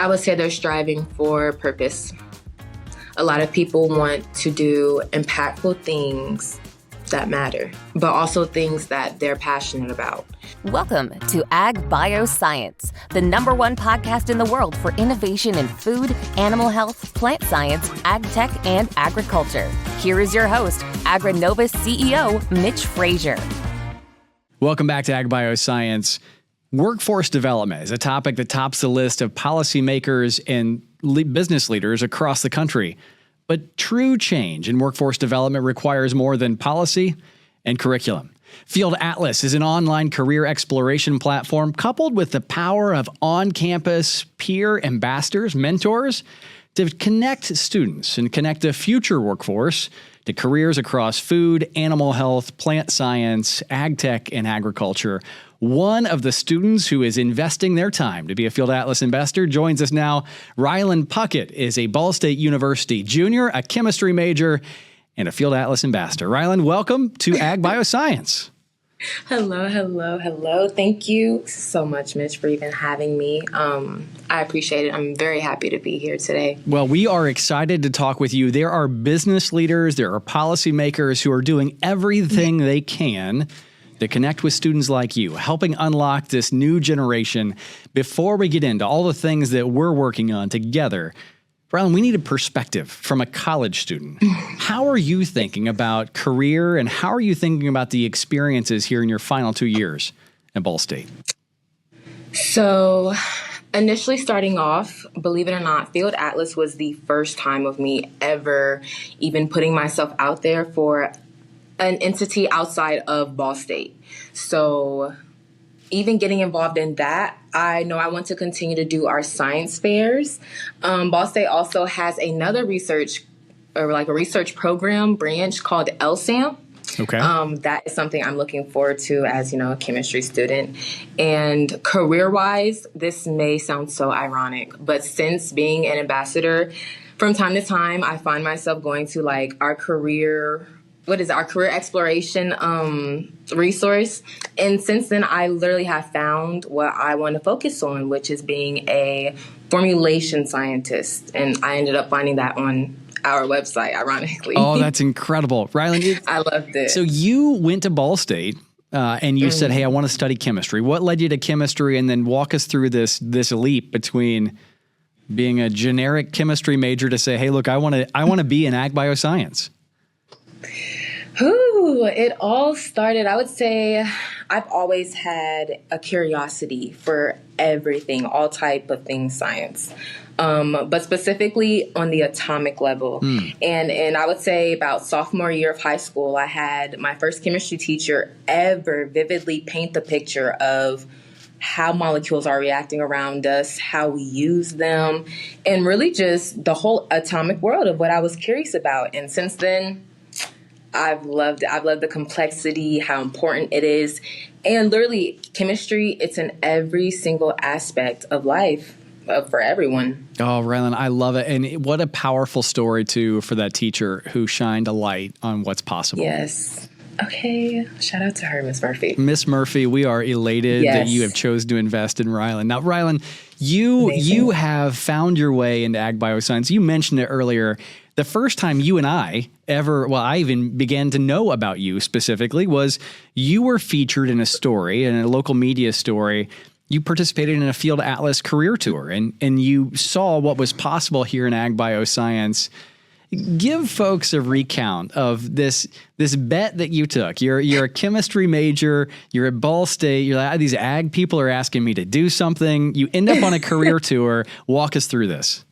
I would say they're striving for purpose. A lot of people want to do impactful things that matter, but also things that they're passionate about. Welcome to Agbioscience, the #1 podcast in the world for innovation in food, animal health, plant science, agtech, and agriculture. Here is your host, Agrinovus CEO, Mitch Frazier. Welcome back to Agbioscience. Workforce development is a topic that tops the list of policymakers and business leaders across the country. But true change in workforce development requires more than policy and curriculum. Field Atlas is an online career exploration platform coupled with the power of on-campus peer ambassadors, mentors, to connect students and connect the future workforce to careers across food, animal health, plant science, ag tech, and agriculture. One of the students who is investing their time to be a Field Atlas ambassador joins us now. Rilynne Puckett is a Ball State University junior, a chemistry major, and a Field Atlas ambassador. Rilynne, welcome to Agbioscience. Hello. Thank you so much, Mitch, for even having me. I appreciate it. I'm very happy to be here today. Well, we are excited to talk with you. There are business leaders, there are policymakers who are doing everything they can to connect with students like you, helping unlock this new generation. Before we get into all the things that we're working on together, Rilynne, we need a perspective from a college student. How are you thinking about career, and how are you thinking about the experiences here in your final 2 years at Ball State? So initially starting off, believe it or not, Field Atlas was the first time of me ever even putting myself out there for an entity outside of Ball State. So even getting involved in that, I know I want to continue to do our science fairs. Ball State also has another research program branch called LSAMP. Okay. That is something I'm looking forward to as, a chemistry student. And career-wise, this may sound so ironic, but since being an ambassador, from time to time, I find myself going to our career exploration resource. And since then, I literally have found what I want to focus on, which is being a formulation scientist. And I ended up finding that on our website, ironically. Oh, that's incredible. Rilynne, I loved it. So you went to Ball State and you said, hey, I want to study chemistry. What led you to chemistry? And then walk us through this leap between being a generic chemistry major to say, hey, look, I want to be in agbioscience. It all started, I would say, I've always had a curiosity for everything, all type of things science, but specifically on the atomic level. And I would say about sophomore year of high school, I had my first chemistry teacher ever vividly paint the picture of how molecules are reacting around us, how we use them, and really just the whole atomic world of what I was curious about. And since then, I've loved it. I've loved the complexity, how important it is. And literally, chemistry, it's in every single aspect of life for everyone. Oh, Rilynne, I love it. And what a powerful story, too, for that teacher who shined a light on what's possible. Yes. Okay. Shout out to her, Miss Murphy. Miss Murphy, we are elated that you have chosen to invest in Rilynne. Now, Rilynne, you have found your way into agbioscience. You mentioned it earlier. The first time you and I even began to know about you specifically was you were featured in a story, in a local media story. You participated in a Field Atlas career tour, and you saw what was possible here in agbioscience. Give folks a recount of this bet that you took. You're a chemistry major. You're at Ball State. You're like, these ag people are asking me to do something. You end up on a career tour. Walk us through this.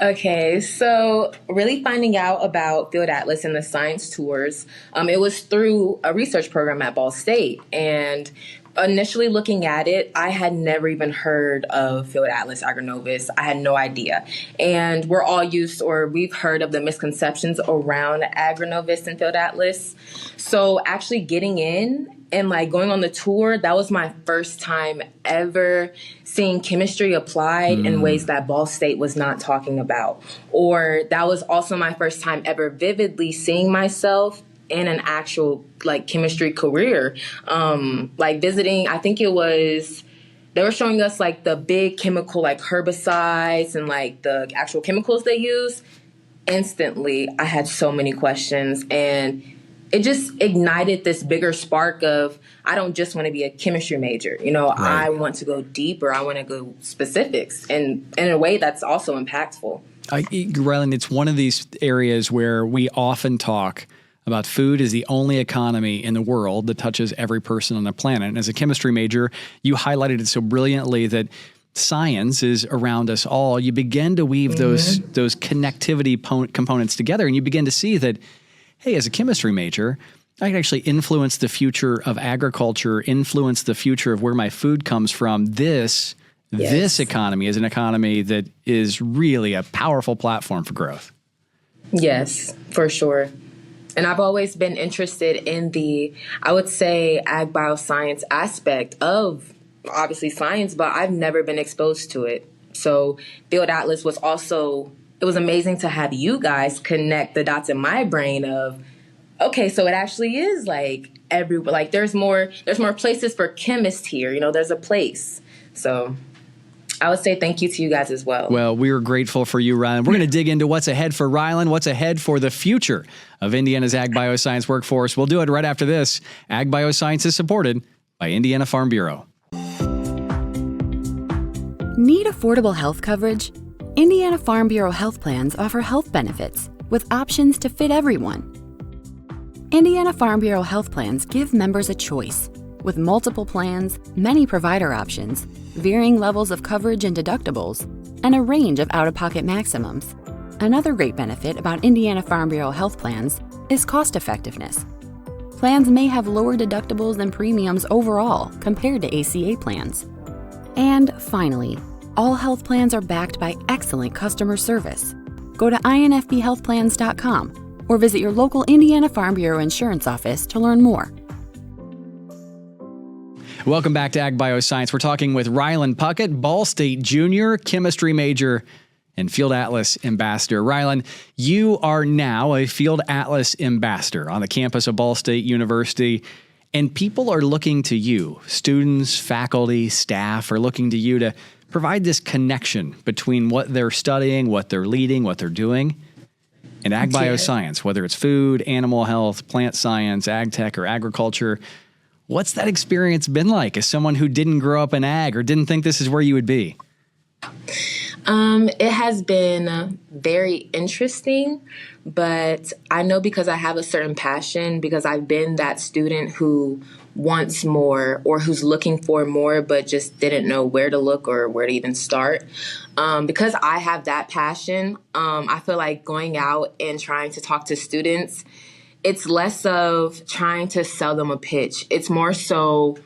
Okay, so really finding out about Field Atlas and the science tours, it was through a research program at Ball State. And initially looking at it, I had never even heard of Field Atlas Agrinovus. I had no idea. And we've heard of the misconceptions around Agrinovus and Field Atlas. So actually getting in and going on the tour, that was my first time ever seeing chemistry applied in ways that Ball State was not talking about. Or that was also my first time ever vividly seeing myself in an actual chemistry career. Visiting, I think it was they were showing us like the big chemical, like herbicides and like the actual chemicals they use. Instantly, I had so many questions, and it just ignited this bigger spark of, I don't just want to be a chemistry major. You know, Right. I want to go deeper. I want to go specifics, and in a way that's also impactful. Rilynne, it's one of these areas where we often talk about food as the only economy in the world that touches every person on the planet. And as a chemistry major, you highlighted it so brilliantly that science is around us all. You begin to weave those connectivity components together, and you begin to see that, hey, as a chemistry major, I can actually influence the future of agriculture, influence the future of where my food comes from. This economy is an economy that is really a powerful platform for growth. Yes, for sure. And I've always been interested in the, I would say, ag bioscience aspect of obviously science, but I've never been exposed to it. So Field Atlas was also, it was amazing to have you guys connect the dots in my brain of, okay, so it actually is like there's more places for chemists here. You know, there's a place. So I would say thank you to you guys as well. Well, we are grateful for you, Rilynne. We're going to dig into what's ahead for Rilynne, what's ahead for the future of Indiana's ag bioscience workforce. We'll do it right after this. Ag Bioscience is supported by Indiana Farm Bureau. Need affordable health coverage? Indiana Farm Bureau health plans offer health benefits with options to fit everyone. Indiana Farm Bureau health plans give members a choice with multiple plans, many provider options, varying levels of coverage and deductibles, and a range of out-of-pocket maximums. Another great benefit about Indiana Farm Bureau health plans is cost effectiveness. Plans may have lower deductibles and premiums overall compared to ACA plans. And finally, all health plans are backed by excellent customer service. Go to infbhealthplans.com or visit your local Indiana Farm Bureau insurance office to learn more. Welcome back to Ag Bioscience. We're talking with Rilynne Puckett, Ball State junior, chemistry major, and Field Atlas ambassador. Rilynne, you are now a Field Atlas ambassador on the campus of Ball State University. And people are looking to you, students, faculty, staff are looking to you to provide this connection between what they're studying, what they're leading, what they're doing, and ag bioscience, whether it's food, animal health, plant science, ag tech, or agriculture. What's that experience been like as someone who didn't grow up in ag or didn't think this is where you would be? It has been very interesting, but I know because I have a certain passion, because I've been that student who wants more or who's looking for more, but just didn't know where to look or where to even start. Because I have that passion, I feel like going out and trying to talk to students, it's less of trying to sell them a pitch. It's more so,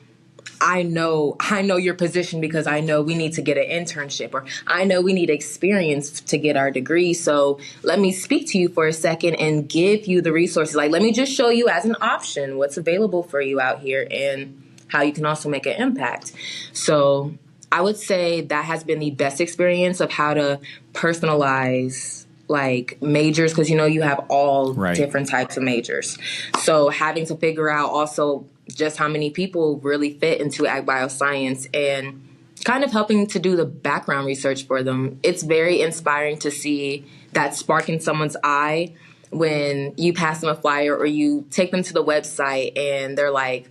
I know your position because I know we need to get an internship, or I know we need experience to get our degree. So let me speak to you for a second and give you the resources. Like, let me just show you as an option what's available for you out here and how you can also make an impact. So I would say that has been the best experience of how to personalize like majors, because, you know, you have all different types of majors. So having to figure out also just how many people really fit into ag bioscience and kind of helping to do the background research for them. It's very inspiring to see that spark in someone's eye when you pass them a flyer or you take them to the website and they're like,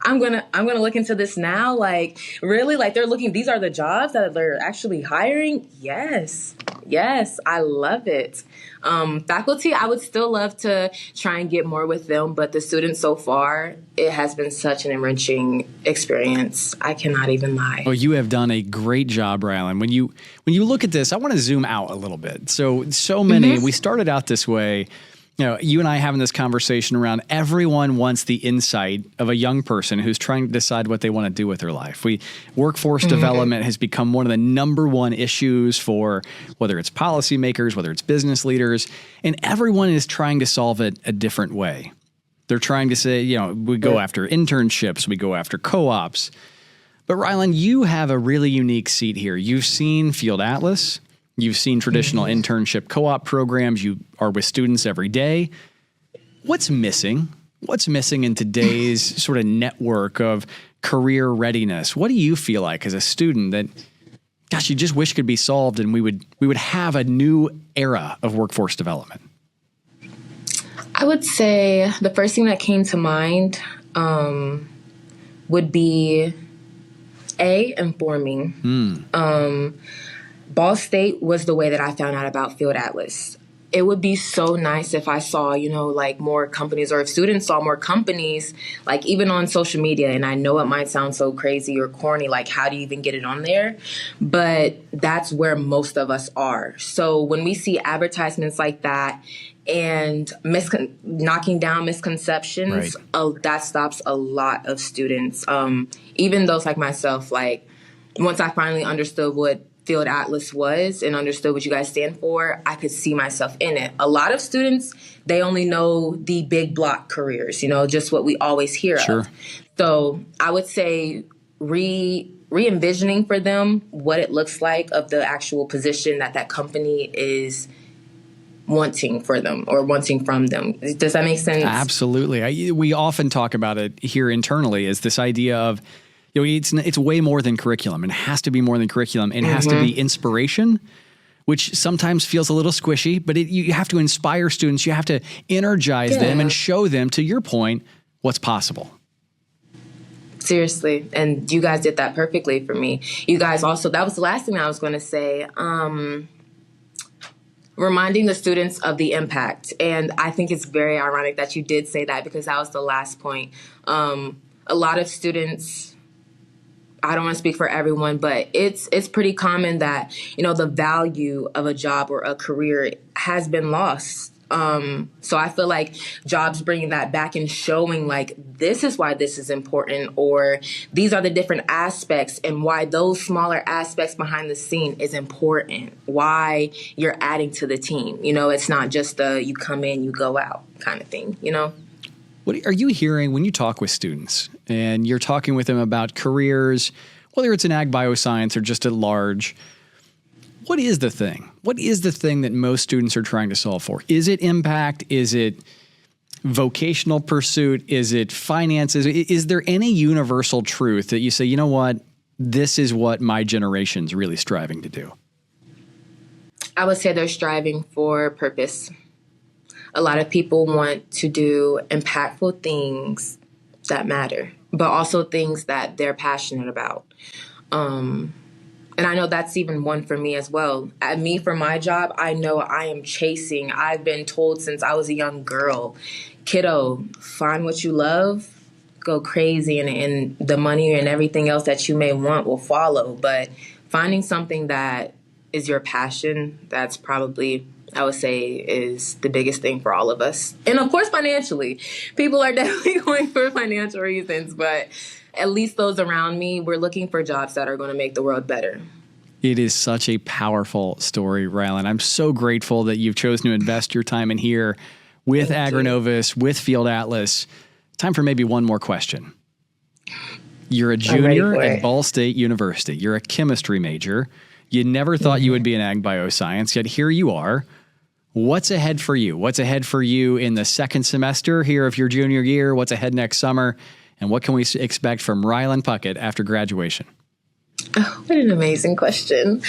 I'm gonna look into this now. Like, really? Like, they're looking, these are the jobs that they're actually hiring? Yes, I love it. Faculty, I would still love to try and get more with them, but the students so far, it has been such an enriching experience. I cannot even lie. Well, you have done a great job, Rilynne. When you look at this, I want to zoom out a little bit. So many, we started out this way. You know, you and I having this conversation around everyone wants the insight of a young person who's trying to decide what they want to do with their life. Workforce development has become one of the number one issues for whether it's policymakers, whether it's business leaders, and everyone is trying to solve it a different way. They're trying to say, you know, we go after internships, we go after co-ops. But Rilynne, you have a really unique seat here. You've seen Field Atlas. You've seen traditional internship co-op programs. You are with students every day. What's missing? What's missing in today's sort of network of career readiness. What do you feel like as a student that, gosh, you just wish could be solved and we would have a new era of workforce development? I would say the first thing that came to mind would be informing. Ball State was the way that I found out about Field Atlas. It would be so nice if I saw, like more companies, or if students saw more companies, like even on social media. And I know it might sound so crazy or corny, like how do you even get it on there? But that's where most of us are. So when we see advertisements like that and knocking down misconceptions, that stops a lot of students. Even those like myself, like once I finally understood what Field Atlas was and understood what you guys stand for, I could see myself in it. A lot of students, they only know the big block careers, just what we always hear of. So I would say re-envisioning for them what it looks like of the actual position that company is wanting for them or wanting from them. Does that make sense? Absolutely. We often talk about it here internally as this idea of, it's way more than curriculum. It has to be more than curriculum. It has to be inspiration, which sometimes feels a little squishy, but you have to inspire students. You have to energize them and show them, to your point, what's possible. Seriously. And you guys did that perfectly for me. You guys also, that was the last thing I was going to say. Reminding the students of the impact. And I think it's very ironic that you did say that, because that was the last point. A lot of students, I don't want to speak for everyone, but it's pretty common that, the value of a job or a career has been lost. So I feel like jobs bringing that back and showing like, this is why this is important, or these are the different aspects and why those smaller aspects behind the scene is important, why you're adding to the team. It's not just you come in, you go out kind of thing, What are you hearing when you talk with students and you're talking with them about careers, whether it's in ag bioscience or just at large? What is the thing? What is the thing that most students are trying to solve for? Is it impact? Is it vocational pursuit? Is it finances? Is there any universal truth that you say, you know what, this is what my generation's really striving to do? I would say they're striving for purpose. A lot of people want to do impactful things that matter, but also things that they're passionate about. And I know that's even one for me as well. For my job, I know I am chasing. I've been told since I was a young girl, kiddo, find what you love, go crazy, and the money and everything else that you may want will follow. But finding something that is your passion, that's probably, I would say, is the biggest thing for all of us. And of course, financially. People are definitely going for financial reasons, but at least those around me, we're looking for jobs that are going to make the world better. It is such a powerful story, Rilynne. I'm so grateful that you've chosen to invest your time in here with Agrinovus, with Field Atlas. Time for maybe one more question. You're a junior at Ball State University. You're a chemistry major. You never thought you would be an ag bioscience, yet here you are. What's ahead for you? What's ahead for you in the second semester here of your junior year? What's ahead next summer? And what can we expect from Rilynne Puckett after graduation? Oh, what an amazing question.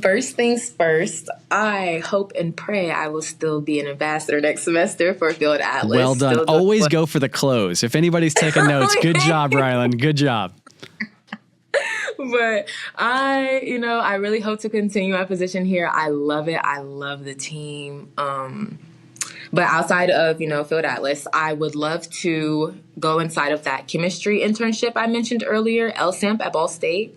First things first, I hope and pray I will still be an ambassador next semester for Field Atlas. Well done. Always go for the close. If anybody's taking notes, good job, Rilynne. Good job. But I really hope to continue my position here. I love it. I love the team. But outside of, Field Atlas, I would love to go inside of that chemistry internship I mentioned earlier, LSAMP at Ball State.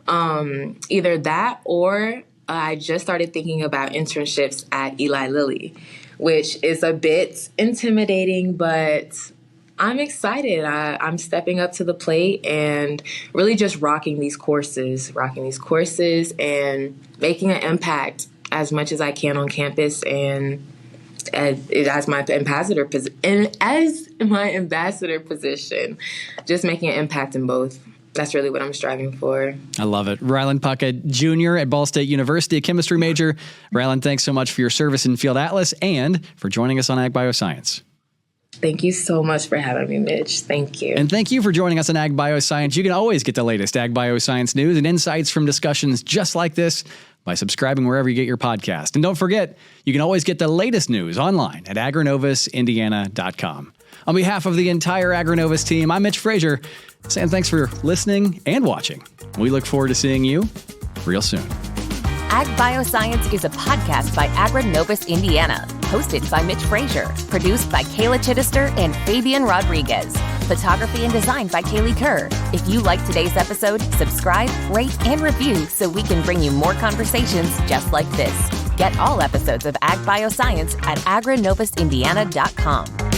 Either that, or I just started thinking about internships at Eli Lilly, which is a bit intimidating, but I'm excited. I'm stepping up to the plate and really just rocking these courses and making an impact as much as I can on campus and as my ambassador position, just making an impact in both. That's really what I'm striving for. I love it. Rilynne Puckett, junior at Ball State University, a chemistry major. Rilynne, thanks so much for your service in Field Atlas and for joining us on Agbioscience. Thank you so much for having me, Mitch. Thank you. And thank you for joining us on Ag Bioscience. You can always get the latest Ag Bioscience news and insights from discussions just like this by subscribing wherever you get your podcast. And don't forget, you can always get the latest news online at agrinovusindiana.com. On behalf of the entire AgriNovus team, I'm Mitch Frazier, saying thanks for listening and watching. We look forward to seeing you real soon. Ag Bioscience is a podcast by AgriNovus Indiana, hosted by Mitch Frazier, produced by Kayla Chittister and Fabian Rodriguez, photography and design by Kaylee Kerr. If you like today's episode, subscribe, rate, and review so we can bring you more conversations just like this. Get all episodes of Ag Bioscience at agrinovusindiana.com.